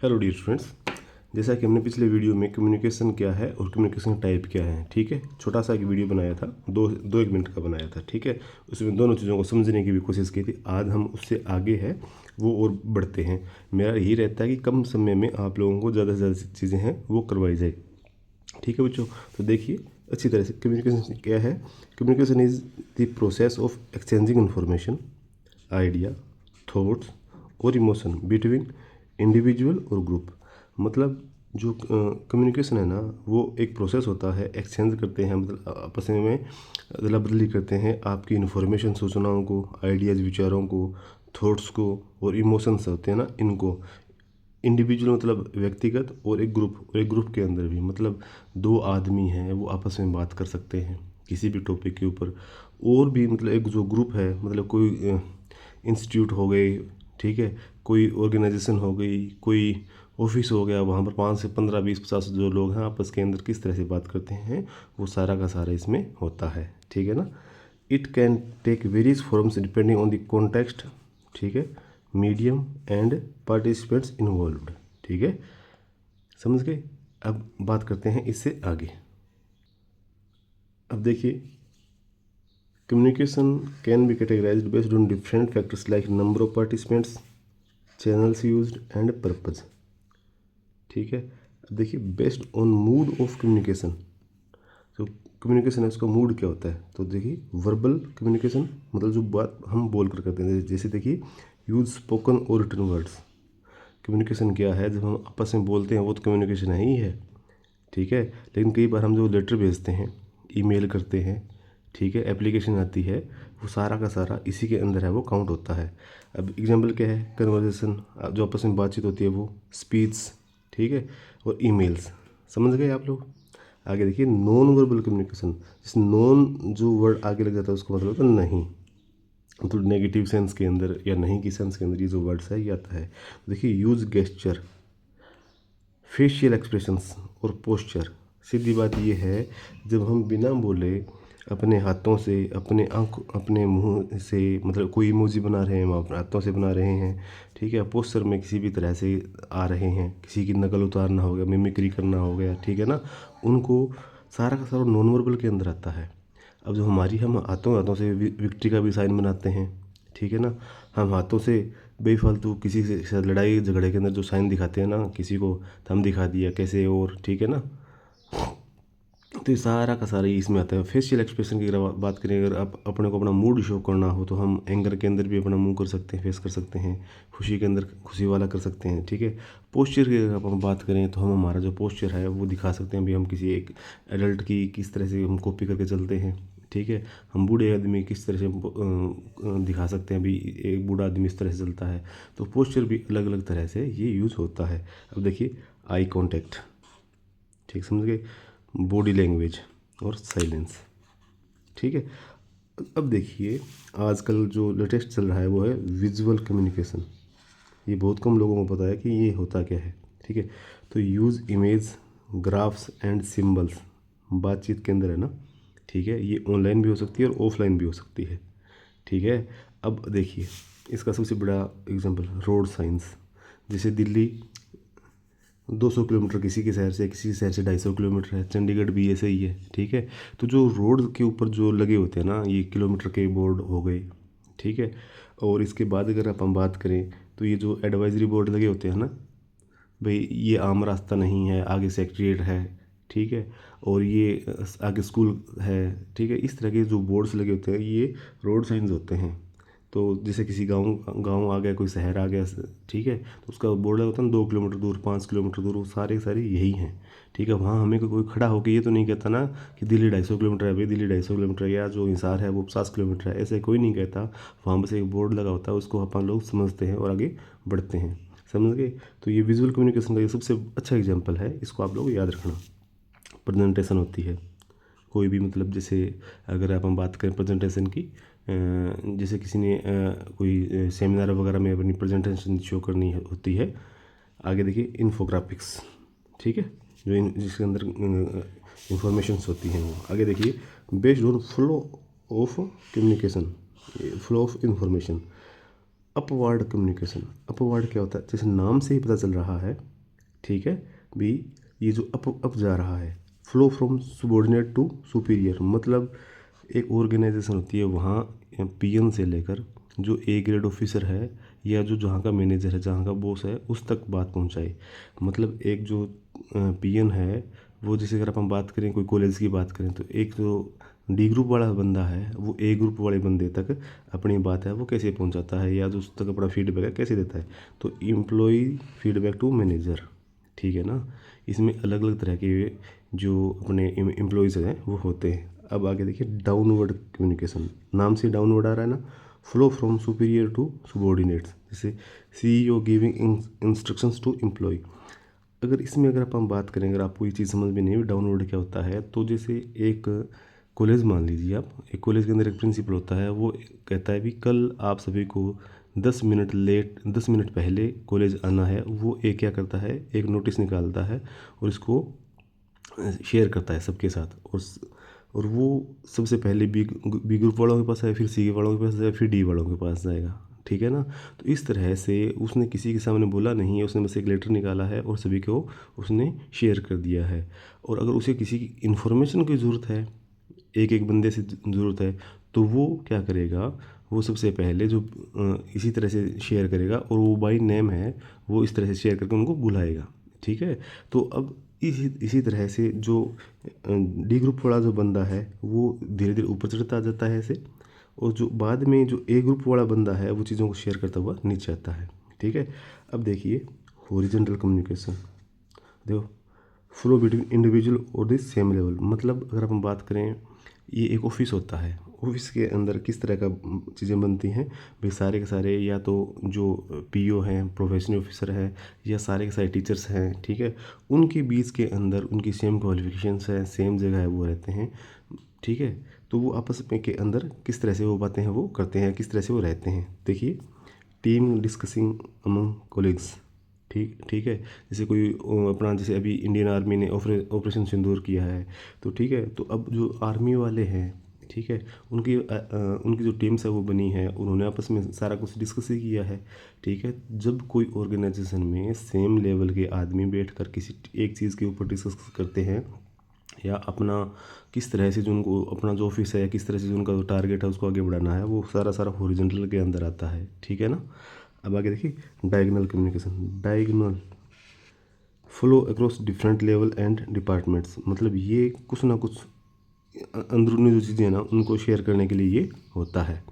Hello dear students, जैसा कि हमने पिछले वीडियो में कम्युनिकेशन क्या है और कम्युनिकेशन टाइप क्या है, ठीक है, छोटा सा एक वीडियो बनाया था, दो एक मिनट का बनाया था, ठीक है। उसमें दोनों चीज़ों को समझने की भी कोशिश की थी। आज हम उससे आगे है वो और बढ़ते हैं। मेरा यही रहता है कि कम समय में आप लोगों को ज़्यादा से ज़्यादा चीज़ें हैं वो करवाई जाए, ठीक है बच्चों। तो देखिए अच्छी तरह से कम्युनिकेशन क्या है। Communication is the process of exchanging information, idea, thoughts और इमोशन बिटवीन इंडिविजुअल और ग्रुप। मतलब जो कम्युनिकेशन है ना, वो एक प्रोसेस होता है, एक्सचेंज करते हैं, मतलब आपस में अदला बदली करते हैं आपकी इन्फॉर्मेशन, सूचनाओं को, आइडियाज़, विचारों को, थॉट्स को, और इमोशंस होते हैं ना इनको। इंडिविजुअल मतलब व्यक्तिगत, और एक ग्रुप के अंदर भी, मतलब दो आदमी हैं वो आपस में बात कर सकते हैं किसी भी टॉपिक के ऊपर। और भी मतलब एक जो ग्रुप है, मतलब कोई इंस्टीट्यूट हो गए, ठीक है, कोई ऑर्गेनाइजेशन हो गई, कोई ऑफिस हो गया, वहाँ पर 5 से 15 20 50 जो लोग हैं आपस के अंदर किस तरह से बात करते हैं, वो सारा का सारा इसमें होता है, ठीक है ना। It can take various forms depending on the context, ठीक है, मीडियम एंड पार्टिसिपेंट्स इन्वॉल्व्ड, ठीक है, समझ गए। अब बात करते हैं इससे आगे। अब देखिए, communication can be categorised based on different factors like number of participants, channels used and purpose, ठीक है। अब देखिए, based on mood off communication, जो कम्युनिकेशन है उसका मूड क्या होता है। तो देखिए, वर्बल कम्युनिकेशन मतलब जो बात हम बोल कर करते हैं, जैसे देखिए यूज स्पोकन और रिटन वर्ड्स। कम्युनिकेशन क्या है, जब हम आपस में बोलते हैं वो तो कम्युनिकेशन है ही है, ठीक है। लेकिन कई बार हम जो लेटर भेजते हैं, ईमेल करते हैं, ठीक है, एप्लीकेशन आती है, वो सारा का सारा इसी के अंदर है, वो काउंट होता है। अब एग्जांपल क्या है, कन्वर्सेशन, जो आपस में बातचीत होती है वो, स्पीच, ठीक है, और ईमेल्स, समझ गए आप लोग। आगे देखिए, नॉन वर्बल कम्युनिकेशन, जिस नॉन जो वर्ड आगे लग जाता है उसका मतलब होता है नहीं, मतलब नेगेटिव सेंस के अंदर या नहीं की सेंस के अंदर ये जो वर्ड्स है ये आता है। देखिए, यूज गेस्चर, फेशियल एक्सप्रेशंस और पोस्चर। सीधी बात ये है, जब हम बिना बोले अपने हाथों से, अपने आँख, अपने मुंह से, मतलब कोई इमोजी बना रहे हैं, हम अपने हाथों से बना रहे हैं, ठीक है, पोस्चर में किसी भी तरह से आ रहे हैं, किसी की नकल उतारना हो गया, मिमिक्री करना हो गया, ठीक है ना, उनको सारा का सारा नॉन वर्बल के अंदर आता है। अब जो हमारी, हम हाथों हाथों से विक्ट्री का भी साइन बनाते हैं, ठीक है ना, हम हाथों से बेफालतू किसी से साथ लड़ाई झगड़े के अंदर जो साइन दिखाते हैं ना किसी को, तो हम दिखा दिया कैसे, और ठीक है ना। तो ये सारा का सारा ये इसमें आता है। फेशियल एक्सप्रेशन की अगर बात करें, अगर आप अपने को अपना मूड शो करना हो तो हम एंगर के अंदर भी अपना मुंह कर सकते हैं, फेस कर सकते हैं, खुशी के अंदर खुशी वाला कर सकते हैं, ठीक है। पोस्चर की अगर हम बात करें तो हम हमारा जो पोस्चर है वो दिखा सकते हैं, भी हम किसी एक एडल्ट की किस तरह से हम कॉपी करके चलते हैं, ठीक है। हम बूढ़े आदमी किस तरह से दिखा सकते हैं, अभी एक बूढ़ा आदमी इस तरह से चलता है। तो पोस्चर भी अलग अलग तरह से ये यूज़ होता है। अब देखिए, आई कॉन्टैक्ट, ठीक, समझ गए, बॉडी लैंग्वेज और साइलेंस, ठीक है। अब देखिए, आजकल जो लेटेस्ट चल रहा है वो है विजुअल कम्युनिकेशन। ये बहुत कम लोगों को पता है कि ये होता क्या है, ठीक है। तो use image, graphs and symbols बातचीत के अंदर है ना, ठीक है। ये ऑनलाइन भी हो सकती है और ऑफलाइन भी हो सकती है, ठीक है। अब देखिए, इसका सबसे बड़ा एग्जांपल रोड साइंस, जैसे दिल्ली 200 किलोमीटर किसी के शहर से, किसी शहर से 250 किलोमीटर है, चंडीगढ़ भी ऐसे ही है, ठीक है। तो जो रोड के ऊपर जो लगे होते हैं ना, ये किलोमीटर के बोर्ड हो गए, ठीक है। और इसके बाद अगर हम बात करें तो ये जो एडवाइजरी बोर्ड लगे होते हैं ना, भाई ये आम रास्ता नहीं है, आगे सेक्रेटरीट है, ठीक है, और ये आगे स्कूल है, ठीक है। इस तरह के जो बोर्ड्स लगे होते हैं ये रोड साइंस होते हैं। तो जैसे किसी गांव गांव आ गया, कोई शहर आ गया, ठीक है, तो उसका बोर्ड लगा होता है ना, 2 किलोमीटर दूर, 5 किलोमीटर दूर, वो सारे सारे यही हैं, ठीक है। वहाँ हमें कोई खड़ा होकर ये तो नहीं कहता ना कि दिल्ली 250 किलोमीटर है, भाई दिल्ली 250 किलोमीटर है, या जो हिसार है वो 50 किलोमीटर है, ऐसे कोई नहीं कहता। वहाँ बस एक बोर्ड लगा होता है, उसको अपन लोग समझते हैं और आगे बढ़ते हैं, समझ गए। तो ये विजुअल कम्युनिकेशन का ये सबसे अच्छा एग्जांपल है, इसको आप लोग याद रखना। प्रेजेंटेशन होती है कोई भी, मतलब जैसे अगर आप हम बात करें प्रेजेंटेशन की, जैसे किसी ने कोई सेमिनार वगैरह में अपनी प्रेजेंटेशन शो करनी होती है। आगे देखिए, इन्फोग्राफिक्स, ठीक है, जो जिसके अंदर इंफॉर्मेशंस होती हैं वो। आगे देखिए, based on flow of communication, flow of information, upward communication. Upward क्या होता है, जैसे नाम से ही पता चल रहा है, ठीक है। बी, ये जो अप जा रहा है, flow from subordinate to superior, मतलब एक ऑर्गेनाइजेशन होती है, वहाँ पीएन से लेकर जो ए ग्रेड ऑफिसर है या जो जहाँ का मैनेजर है, जहाँ का बॉस है, उस तक बात पहुँचाए। मतलब एक जो पीएन है वो, जैसे अगर अपन बात करें, कोई कॉलेज की बात करें, तो एक जो डी ग्रुप वाला बंदा है वो ए ग्रुप वाले बंदे तक अपनी बात है वो कैसे पहुंचाता है, या जो उस तक अपना फीडबैक है कैसे देता है। तो एम्प्लॉय फीडबैक टू मैनेजर, ठीक है ना। इसमें अलग अलग तरह के जो अपने एम्प्लॉयज़ हैं वो होते हैं। अब आगे देखिए, डाउनवर्ड कम्युनिकेशन, नाम से डाउनवर्ड आ रहा है ना, flow from superior to subordinates, जैसे CEO giving instructions to employ. अगर इसमें अगर अपन बात करें, अगर आपको ये चीज़ समझ में नहीं, डाउनवर्ड क्या होता है, तो जैसे एक कॉलेज मान लीजिए आप, एक कॉलेज के अंदर एक प्रिंसिपल होता है, वो कहता है भी कल आप सभी को 10 मिनट पहले कॉलेज आना है। वो एक क्या करता है, एक नोटिस निकालता है और इसको शेयर करता है सबके साथ, और वो सबसे पहले बी ग्रुप वालों के पास आए, फिर सी वालों के पास जाए, फिर डी वालों के पास जाएगा, ठीक है ना। तो इस तरह से उसने किसी के सामने बोला नहीं है, उसने बस एक लेटर निकाला है और सभी को उसने शेयर कर दिया है। और अगर उसे किसी की इन्फॉर्मेशन की ज़रूरत है, एक एक बंदे से ज़रूरत है, तो वो क्या करेगा, वो सबसे पहले जो इसी तरह से शेयर करेगा, और वो बाई नेम है, वो इस तरह से शेयर करके उनको बुलाएगा, ठीक है। तो अब इसी तरह से जो डी ग्रुप वाला जो बंदा है वो धीरे धीरे ऊपर चढ़ता जाता है ऐसे, और जो बाद में जो ए ग्रुप वाला बंदा है वो चीज़ों को शेयर करता हुआ नीचे आता है, ठीक है। अब देखिए, हॉरिजॉन्टल कम्युनिकेशन, देखो, फ्लो बिटवीन इंडिविजुअल और द सेम लेवल, मतलब अगर हम बात करें, ये एक ऑफिस होता है, ऑफिस के अंदर किस तरह का चीज़ें बनती हैं भाई, सारे के सारे या तो जो पीओ हैं, प्रोफेशनल ऑफिसर है, या सारे के सारे टीचर्स हैं, ठीक है, उनके बीच के अंदर उनकी सेम क्वालिफिकेशंस है, सेम जगह है, वो रहते हैं, ठीक है। तो वो आपस में के अंदर किस तरह से वो बातें हैं वो करते हैं, किस तरह से वो रहते हैं। देखिए, टीम डिस्कसिंग अमंग कोलिग्स, ठीक ठीक है। जैसे कोई अपना, जैसे अभी इंडियन आर्मी ने ऑपरेशन सिंदूर किया है, तो ठीक है, तो अब जो आर्मी वाले हैं, ठीक है, उनकी जो टीम्स है वो बनी है, उन्होंने आपस में सारा कुछ डिस्कस ही किया है, ठीक है। जब कोई ऑर्गेनाइजेशन में सेम लेवल के आदमी बैठकर किसी एक चीज़ के ऊपर डिस्कस करते हैं, या अपना किस तरह से जो उनको अपना जो ऑफिस है, या किस तरह से जो उनका जो टारगेट है उसको आगे बढ़ाना है, वो सारा सारा हॉरिजॉन्टल के अंदर आता है, ठीक है ना। अब आगे देखिए, diagonal communication, diagonal flow across different level and departments, मतलब ये कुछ ना कुछ अंदरूनी जो चीज़ें हैं ना उनको शेयर करने के लिए ये होता है।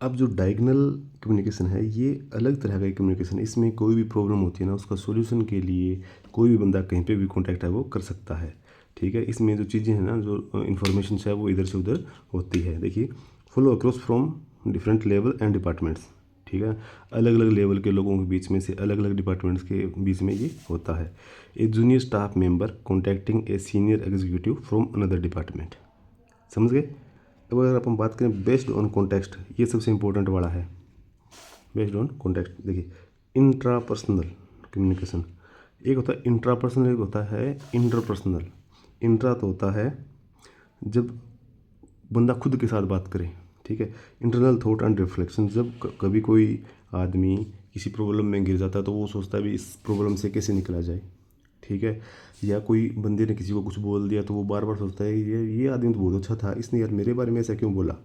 अब जो डायगोनल कम्युनिकेशन है ये अलग तरह का कम्युनिकेशन है, इसमें कोई भी प्रॉब्लम होती है ना, उसका सॉल्यूशन के लिए कोई भी बंदा कहीं पे भी कांटेक्ट है वो कर सकता है, ठीक है। इसमें जो चीज़ें हैं ना, जो इन्फॉर्मेशन है वो इधर से उधर होती है। देखिए, flow across from different level and departments, ठीक है, अलग अलग लेवल के लोगों के बीच में से, अलग अलग डिपार्टमेंट्स के बीच में ये होता है। A junior staff member contacting a senior executive from another department, समझ गए। अब अगर अपन बात करें बेस्ड ऑन कॉन्टेक्स्ट, ये सबसे इंपॉर्टेंट वाला है, बेस्ड ऑन कॉन्टेक्स्ट। देखिए, इंट्रापर्सनल कम्युनिकेशन, एक होता है इंट्रापर्सनल, एक होता है इंटरपर्सनल। इंट्रा तो होता है जब बंदा खुद के साथ बात करे, ठीक है। इंटरनल थॉट एंड रिफ्लेक्शन, जब कभी कोई आदमी किसी प्रॉब्लम में गिर जाता है तो वो सोचता है भी इस प्रॉब्लम से कैसे निकला जाए, ठीक है। या कोई बंदे ने किसी को कुछ बोल दिया तो वो बार बार सोचता है ये आदमी तो बहुत अच्छा था, इसने यार मेरे बारे में ऐसा क्यों बोला,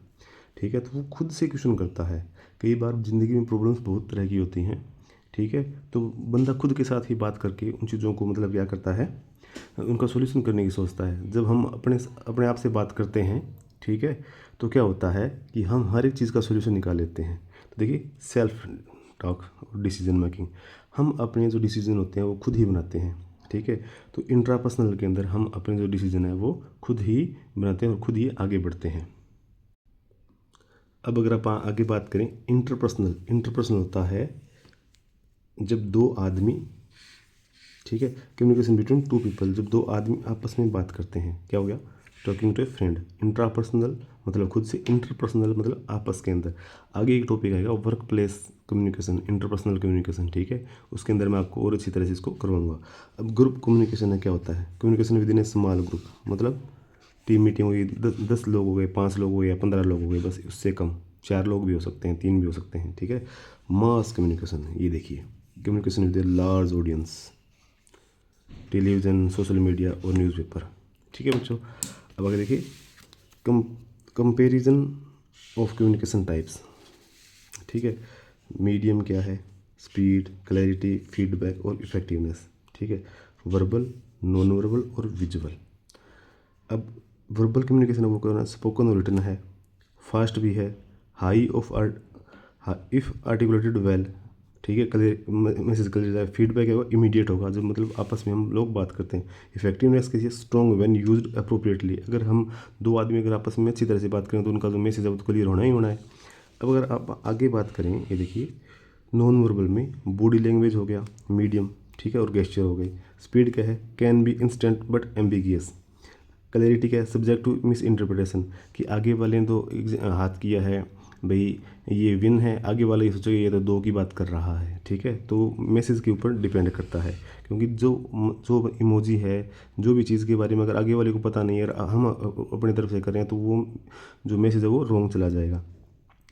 ठीक है। तो वो खुद से क्वेश्चन करता है। कई बार ज़िंदगी में प्रॉब्लम्स बहुत तरह की होती हैं, ठीक है। तो बंदा खुद के साथ ही बात करके उन चीज़ों को मतलब क्या करता है, उनका सॉल्यूशन करने की सोचता है। जब हम अपने अपने आप से बात करते हैं, ठीक है, तो क्या होता है कि हम हर एक चीज़ का सॉल्यूशन निकाल लेते हैं। तो देखिए, सेल्फ टॉक और डिसीजन मेकिंग, हम अपने जो डिसीजन होते हैं वो खुद ही बनाते हैं, ठीक है। तो इंट्रापर्सनल के अंदर हम अपने जो डिसीजन है वो खुद ही बनाते हैं और खुद ही आगे बढ़ते हैं। अब अगर आप आगे बात करें, इंटरपर्सनल, इंटरपर्सनल होता है जब दो आदमी, ठीक है, कम्युनिकेशन बिटवीन टू पीपल, जब दो आदमी आपस में बात करते हैं, क्या हो गया, talking to a friend. Intrapersonal मतलब खुद से, इंटरपर्सनल मतलब आपस के अंदर। आगे एक टॉपिक आएगा work place communication, interpersonal communication, ठीक है, उसके अंदर मैं आपको और अच्छी तरह से इसको करवाऊंगा। अब ग्रुप कम्युनिकेशन है, क्या होता है, communication with in A small group, मतलब टीम मीटिंग हुई, 10 लोग हो गए, 5 लोग हो गए, या 15 लोग हो गए, बस उससे कम, 4 लोग भी हो सकते हैं, 3 भी हो सकते हैं, ठीक है। मास कम्युनिकेशन, ये देखिए, communication with a large audience, television, social media और न्यूज़पेपर। ठीक है बच्चों, अब आगे देखिए कंपेरिजन ऑफ कम्युनिकेशन टाइप्स। ठीक है, मीडियम क्या है, स्पीड, क्लैरिटी, फीडबैक और इफेक्टिवनेस। ठीक है, वर्बल, नॉन वर्बल और विजुअल। अब वर्बल कम्युनिकेशन वो करना स्पोकन और रिटन है, फास्ट भी है, high of if articulated well. ठीक है, क्लियर मैसेज क्लियर जाए। फीडबैक है वो इमीडिएट होगा, जो मतलब आपस में हम लोग बात करते हैं। इफेक्टिवनेस कैसी है, स्ट्रॉन्ग व्हेन यूज्ड अप्रोप्रिएटली। अगर हम दो आदमी अगर आपस में अच्छी तरह से बात करें तो उनका जो मैसेज है वो तो क्लियर होना ही होना है। अब अगर आप आगे बात करें, ये देखिए नॉन वर्बल में बॉडी लैंग्वेज हो गया मीडियम, ठीक है, और गेस्चर हो गई। स्पीड क्या है, can be instant but ambiguous. Clarity क्या है, सब्जेक्ट टू मिस इंटरप्रिटेशन, कि आगे वाले ने तो हाथ किया है भाई ये विन है, आगे वाला ये सोचेगा ये तो दो की बात कर रहा है। ठीक है, तो मैसेज के ऊपर डिपेंड करता है, क्योंकि जो जो इमोजी है, जो भी चीज़ के बारे में अगर आगे वाले को पता नहीं है और हम अपनी तरफ से कर रहे हैं तो वो जो मैसेज है वो रॉन्ग चला जाएगा।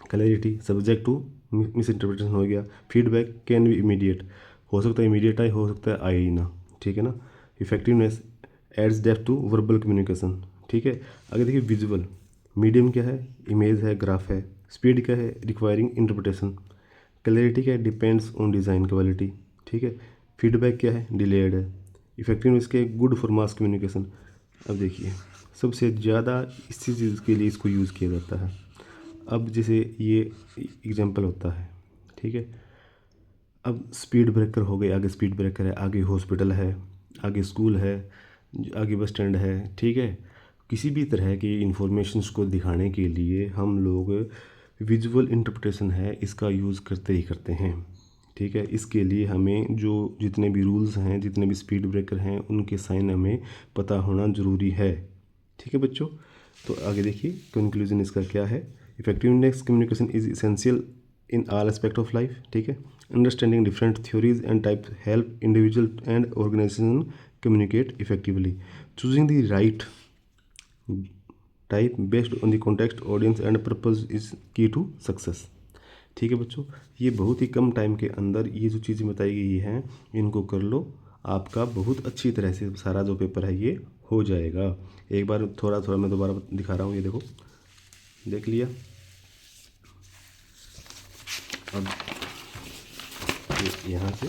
Clarity, subject to misinterpretation हो गया। फीडबैक कैन बी इमीडिएट, हो सकता है इमीडिएट आए, हो सकता है आए ही ना। ठीक है ना। Effectiveness aids depth to verbal communication. ठीक है, आगे देखिए विजुअल, मीडियम क्या है, इमेज है, ग्राफ है। स्पीड क्या है, रिक्वायरिंग इंटरप्रिटेशन। क्लैरिटी क्या है, डिपेंड्स ऑन डिज़ाइन क्वालिटी। ठीक है, फीडबैक क्या है, डिलेड है। इफेक्टिवनेस क्या है, गुड फॉर मास कम्युनिकेशन। अब देखिए सबसे ज़्यादा इसी चीज़ के लिए इसको यूज़ किया जाता है। अब जैसे ये एग्जांपल होता है, ठीक है, अब स्पीड ब्रेकर हो गए, आगे स्पीड ब्रेकर है, आगे हॉस्पिटल है, आगे स्कूल है, आगे बस स्टैंड है। ठीक है, किसी भी तरह की इंफॉर्मेशंस को दिखाने के लिए हम लोग विजुअल इंटरप्रिटेशन है इसका यूज़ करते ही करते हैं। ठीक है, इसके लिए हमें जो जितने भी रूल्स हैं, जितने भी स्पीड ब्रेकर हैं, उनके साइन हमें पता होना ज़रूरी है। ठीक है बच्चों, तो आगे देखिए कंक्लूजन इसका क्या है। Effectiveness communication is essential in all aspect of life. ठीक है, understanding different theories and types help individual and organisation communicate effectively. Choosing the right type based on the context, audience and purpose is key to success. ठीक है बच्चों, ये बहुत ही कम time के अंदर ये जो चीज़ें बताई गई हैं इनको कर लो, आपका बहुत अच्छी तरह से सारा जो पेपर है ये हो जाएगा। एक बार थोड़ा थोड़ा मैं दोबारा दिखा रहा हूँ, ये देखो, देख लिया। अब यहाँ से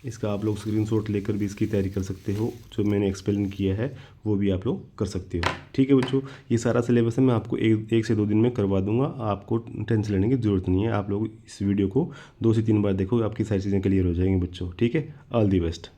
इसका आप लोग स्क्रीनशॉट लेकर भी इसकी तैयारी कर सकते हो, जो मैंने एक्सप्लेन किया है वो भी आप लोग कर सकते हो। ठीक है बच्चों, ये सारा सिलेबस है मैं आपको एक से 2 दिन में करवा दूंगा, आपको टेंशन लेने की ज़रूरत नहीं है। आप लोग इस वीडियो को 2 से 3 बार देखो, आपकी सारी चीज़ें क्लियर हो जाएंगी बच्चों। ठीक है, ऑल दी बेस्ट।